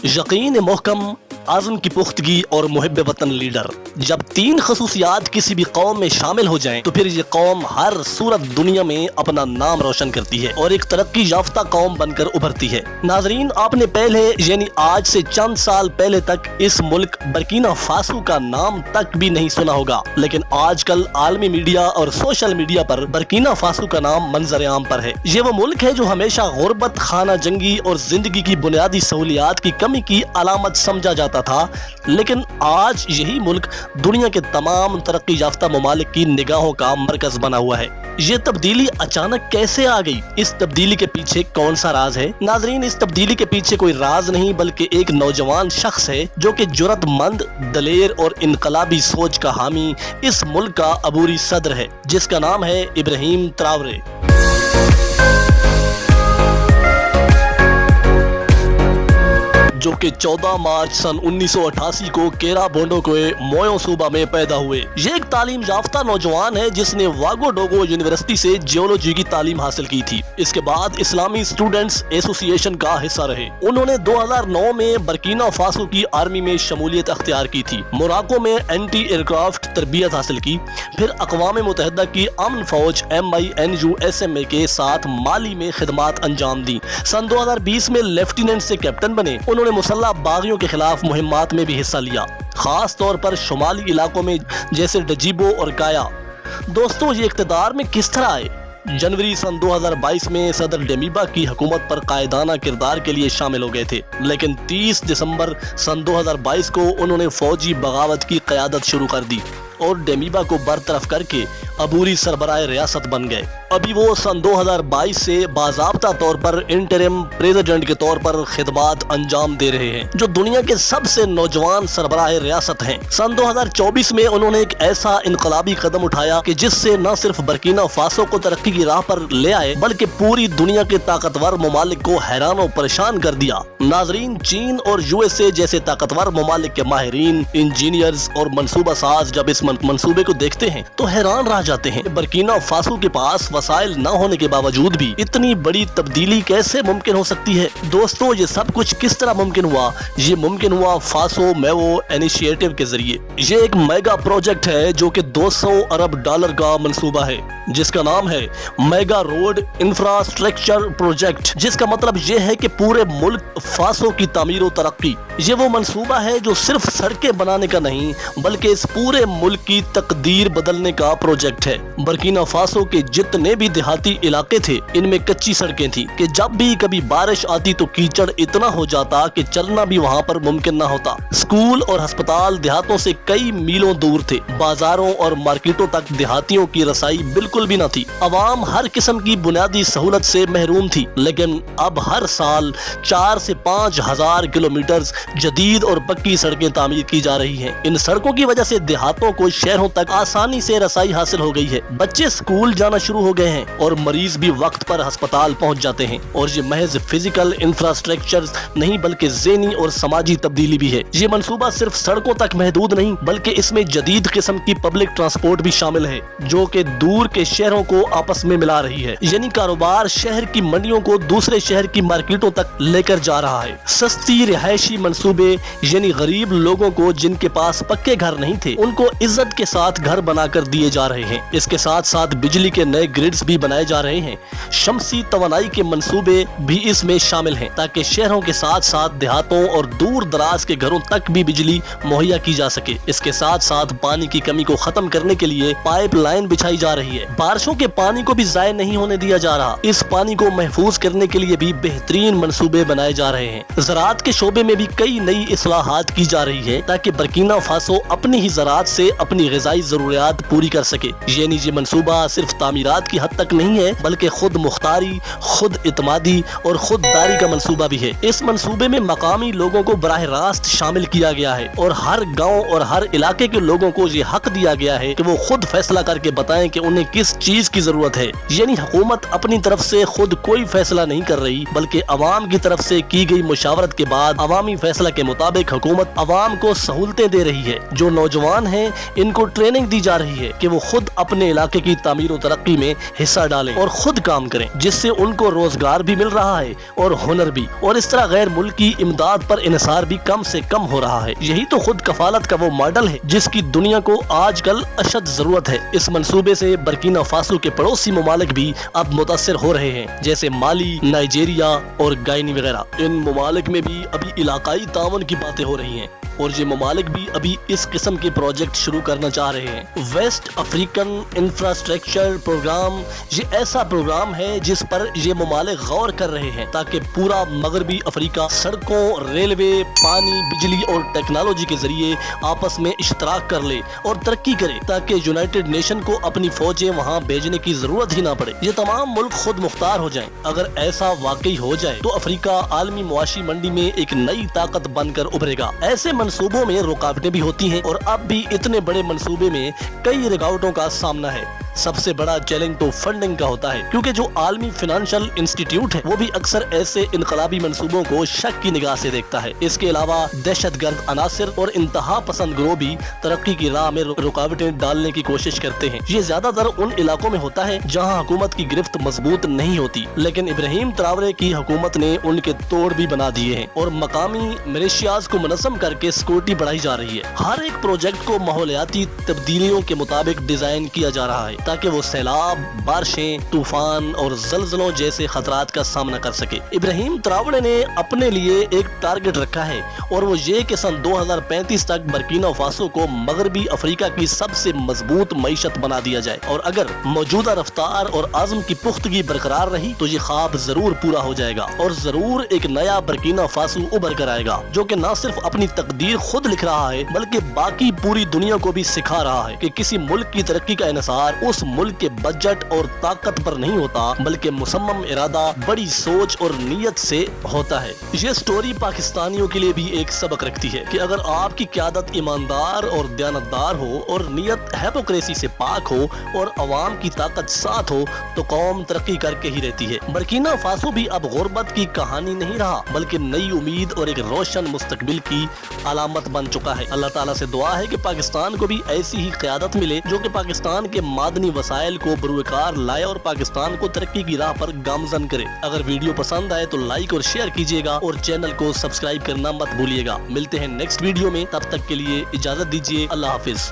यकीन महकम, आज़म की पुख्तगी और मुहिब वतन लीडर। जब तीन खसूसियात किसी भी कौम में शामिल हो जाएं, तो फिर ये कौम हर सूरत दुनिया में अपना नाम रोशन करती है और एक तरक्की याफ्ता कौम बनकर उभरती है। नाजरीन, आपने पहले यानी आज से चंद साल पहले तक इस मुल्क बर्किना फासो का नाम तक भी नहीं सुना होगा, लेकिन आजकल आलमी मीडिया और सोशल मीडिया पर बर्किना फासो का नाम मंजर आम पर है। ये वो मुल्क है जो हमेशा गुर्बत, खाना जंगी और जिंदगी की बुनियादी सहूलियात की कमी की अलामत समझा जाता था, लेकिन आज यही मुल्क दुनिया के तमाम तरक्की याफ्ता ममालिक की निगाहों का मरकज बना हुआ है। ये तब्दीली अचानक कैसे आ गई? इस तब्दीली के पीछे कौन सा राज है? नाजरीन, इस तब्दीली के पीछे कोई राज नहीं बल्कि एक नौजवान शख्स है जो कि जुर्रतमंद, दलेर और इनकलाबी सोच का हामी इस मुल्क का अबूरी सदर है, जिसका नाम है इब्राहिम ट्रावरे। जो कि 14 मार्च सन 1988 को केरा बोंडो के मोयो सूबा में पैदा हुए। ये एक तालीम याफ्ता नौजवान है जिसने वागोडोगो यूनिवर्सिटी से जियोलॉजी की तालीम हासिल की थी। इसके बाद इस्लामी स्टूडेंट्स एसोसिएशन का हिस्सा रहे। उन्होंने 2009 में बर्किना फासो की आर्मी में शमूलियत अख्तियार की थी। मोराको में एंटी एयरक्राफ्ट तरबियत हासिल की। फिर अक़वाम मुत्तहिदा की अमन फौज MINUSMA के साथ माली में खिदमात अंजाम दी। सन 2020 में लेफ्टिनेंट से कैप्टन बने। उन्होंने मुसल्लह बागियों के खिलाफ मुहिम्मात में भी हिस्सा लिया, खास तौर पर शुमाली इलाकों में जैसे डजीबो और काया। दोस्तों, ये इक़्तिदार में किस तरह आए? जनवरी सन 2022 में सदर डेमीबा की हुकूमत पर कायदाना किरदार के लिए शामिल हो गए थे, लेकिन 30 दिसंबर सन 2022 को उन्होंने फौजी बगावत की क़यादत शुरू कर दी और डेमीबा को बरतरफ करके अबूरी सरबराह रियासत बन गए। अभी वो सन 2022 से बाज़ाब्ता तौर पर इंटरिम प्रेसिडेंट के तौर पर खिदमात अंजाम दे रहे हैं, जो दुनिया के सबसे नौजवान सरबराह रियासत हैं। सन 2024 में उन्होंने एक ऐसा इनकलाबी कदम उठाया कि जिससे न सिर्फ बर्किना फासो को तरक्की की राह पर ले आए, बल्कि पूरी दुनिया के ताकतवर ममालिक को हैरान और परेशान कर दिया। नाजरीन, चीन और USA जैसे ताकतवर ममालिक के माहिरीन, इंजीनियर्स और मनसूबा साज जब इस मंसूबे को देखते हैं तो हैरान रह जाते हैं। बर्किना फासो के पास वसाइल न होने के बावजूद भी इतनी बड़ी तब्दीली कैसे मुमकिन हो सकती है? दोस्तों, ये सब कुछ किस तरह मुमकिन हुआ? ये मुमकिन हुआ फासो मेवो इनिशिएटिव के जरिए। ये एक मेगा प्रोजेक्ट है जो कि $200 अरब का मंसूबा है, जिसका नाम है मेगा रोड इंफ्रास्ट्रक्चर प्रोजेक्ट, जिसका मतलब ये है कि पूरे मुल्क फासो की तामीर और तरक्की। ये वो मंसूबा है जो सिर्फ सड़कें बनाने का नहीं बल्कि इस पूरे मुल्क की तकदीर बदलने का प्रोजेक्ट है। बर्किना फासो के जितने भी देहाती इलाके थे, इनमें कच्ची सड़कें थी कि जब भी कभी बारिश आती तो कीचड़ इतना हो जाता कि चलना भी वहाँ पर मुमकिन न होता। स्कूल और अस्पताल देहातों से कई मीलों दूर थे। बाजारों और मार्केटों तक देहातियों की रसाई बिल्कुल भी न थी। अवाम हर किस्म की बुनियादी सहूलत से महरूम थी। लेकिन अब हर साल 4 से 5 हजार किलोमीटर जदीद और पक्की सड़कें तामीर की जा रही हैं। इन सड़कों की वजह से देहातों को शहरों तक आसानी से रसाई हासिल हो गई है। बच्चे स्कूल जाना शुरू हो गए हैं और मरीज भी वक्त पर अस्पताल पहुंच जाते हैं। और ये महज फिजिकल इंफ्रास्ट्रक्चर नहीं बल्कि ज़हनी और समाजी तब्दीली भी है। ये मंसूबा सिर्फ सड़कों तक महदूद नहीं बल्कि इसमें जदीद किस्म की पब्लिक ट्रांसपोर्ट भी शामिल है, जो कि दूर के शहरों को आपस में मिला रही है। यानी कारोबार शहर की मंडियों को दूसरे शहर की मार्केटों तक लेकर जा रहा है। सस्ती रिहायशी मंसूबे यानी गरीब लोगों को जिनके पास पक्के घर नहीं थे, उनको इज्जत के साथ घर बनाकर दिए जा रहे हैं। इसके साथ साथ बिजली के नए ग्रिड्स भी बनाए जा रहे हैं। शमसी तवानाई के मंसूबे भी इसमें शामिल हैं ताकि शहरों के साथ साथ देहातों और दूर दराज के घरों तक भी बिजली मुहैया की जा सके। इसके साथ साथ पानी की कमी को खत्म करने के लिए पाइप लाइन बिछाई जा रही है। बारिशों के पानी को भी जाया नहीं होने दिया जा रहा। इस पानी को महफूज करने के लिए भी बेहतरीन मंसूबे बनाए जा रहे हैं। ज़राअत के शोबे में भी कई नई इस्लाहात की जा रही है ताकि बर्किना फासो अपनी ही ज़राअत से अपनी ग़िज़ाई ज़रूरियात पूरी कर सके। यानी ये मंसूबा सिर्फ तामीरात की हद तक नहीं है बल्कि खुद मुख्तारी, खुद इतमादी और खुददारी का मंसूबा भी है। इस मंसूबे में मकामी लोगों को बराह रास्त शामिल किया गया है और हर गाँव और हर इलाके के लोगों को ये हक दिया गया है कि वो खुद फैसला करके बताएं कि उन्हें किस चीज की जरूरत है। यानी हुकूमत अपनी तरफ से खुद कोई फैसला नहीं कर रही बल्कि अवाम की तरफ से की गई मुशावरत के बाद अवामी फैसला के मुताबिक हुकूमत अवाम को सहूलतें दे रही है। जो नौजवान हैं इनको ट्रेनिंग दी जा रही है कि वो खुद अपने इलाके की तामीर और तरक्की में हिस्सा डालें और खुद काम करें, जिससे उनको रोजगार भी मिल रहा है और हुनर भी, और इस तरह गैर मुल्की इमदाद पर इन्हिसार भी कम से कम हो रहा है। यही तो खुद कफालत का वो मॉडल है जिसकी दुनिया को आजकल अशद जरूरत है। इस मंसूबे से बर्किना फासो के पड़ोसी ममालिक भी अब मुतासिर हो रहे हैं, जैसे माली, नाइजीरिया और गायनी वगैरह। इन ममालिक में भी अभी इलाकाई तावन की बातें हो रही हैं और ये ममालिक भी अभी इस किस्म के प्रोजेक्ट शुरू करना चाह रहे हैं। वेस्ट अफ्रीकन इंफ्रास्ट्रक्चर प्रोग्राम ये ऐसा प्रोग्राम है जिस पर ये ममालिक गौर कर रहे हैं ताकि पूरा मगरबी अफ्रीका सड़कों, रेलवे, पानी, बिजली और टेक्नोलॉजी के जरिए आपस में इश्तराक कर ले और तरक्की करे, ताकि यूनाइटेड नेशन को अपनी फौजें वहाँ भेजने की जरूरत ही ना पड़े। ये तमाम मुल्क खुद मुख्तार हो जाएं। अगर ऐसा वाकई हो जाए तो अफ्रीका आलमी मुआशी मंडी में एक नई ताकत बनकर उभरेगा। ऐसे मंसूबों में रुकावटें भी होती हैं और अब भी इतने बड़े मंसूबे में कई रुकावटों का सामना है। सबसे बड़ा चैलेंज तो फंडिंग का होता है, क्योंकि जो आलमी फाइनेंशियल इंस्टीट्यूट है वो भी अक्सर ऐसे इनकलाबी मंसूबों को शक की निगाह से देखता है। इसके अलावा दहशतगर्द अनासिर और इंतहा पसंद ग्रोह भी तरक्की की राह में रुकावटें डालने की कोशिश करते हैं। ये ज्यादातर उन इलाकों में होता है जहाँ हुकूमत की गिरफ्त मजबूत नहीं होती, लेकिन इब्राहिम ट्रावरे की हुकूमत ने उनके तोड़ भी बना दिए हैं और मकामी मिलिशियाज को मुनज़्ज़म करके सिक्योरिटी बढ़ाई जा रही है। हर एक प्रोजेक्ट को माहौलियाती तब्दीलियों के मुताबिक डिजाइन किया जा रहा है ताकि वो सैलाब, बारिशें, तूफान और ज़लज़लों जैसे खतरात का सामना कर सके। इब्राहिम ट्रावरे ने अपने लिए एक टारगेट रखा है और वो ये कि सन 2035 तक बर्किना फासो को मगरबी अफ्रीका की सबसे मजबूत मईशत बना दिया जाए, और अगर मौजूदा रफ्तार और आज़म की पुख्तगी बरकरार रही तो ये ख्वाब जरूर पूरा हो जाएगा और जरूर एक नया बर्किना फासो उभर कर आएगा, जो कि न सिर्फ अपनी तकदीर खुद लिख रहा है बल्कि बाकी पूरी दुनिया को भी सिखा रहा है कि किसी मुल्क की तरक्की का इन्हिसार उस मुल्क के बजट और ताकत पर नहीं होता बल्कि मुसम्मम इरादा, बड़ी सोच और नीयत से होता है। ये स्टोरी पाकिस्तानियों के लिए भी एक सबक रखती है कि अगर आपकी क़यादत ईमानदार और दयानतदार हो और नीयत हिपोक्रेसी से पाक हो और अवाम की ताकत साथ हो तो कौम तरक्की करके ही रहती है। बर्किना फासो भी अब गुर्बत की कहानी नहीं रहा बल्कि नई उम्मीद और एक रोशन मुस्तकबिल की अलामत बन चुका है। अल्लाह ताला से दुआ है कि पाकिस्तान को भी ऐसी ही क़यादत मिले जो कि पाकिस्तान के मादनी वसाइल को बरूकार लाए और पाकिस्तान को तरक्की की राह पर गामजन करे। अगर वीडियो पसंद आए तो लाइक और शेयर कीजिएगा और चैनल को सब्सक्राइब करना मत भूलिएगा। मिलते हैं नेक्स्ट वीडियो में, तब तक के लिए इजाजत दीजिए। अल्लाह हाफिज।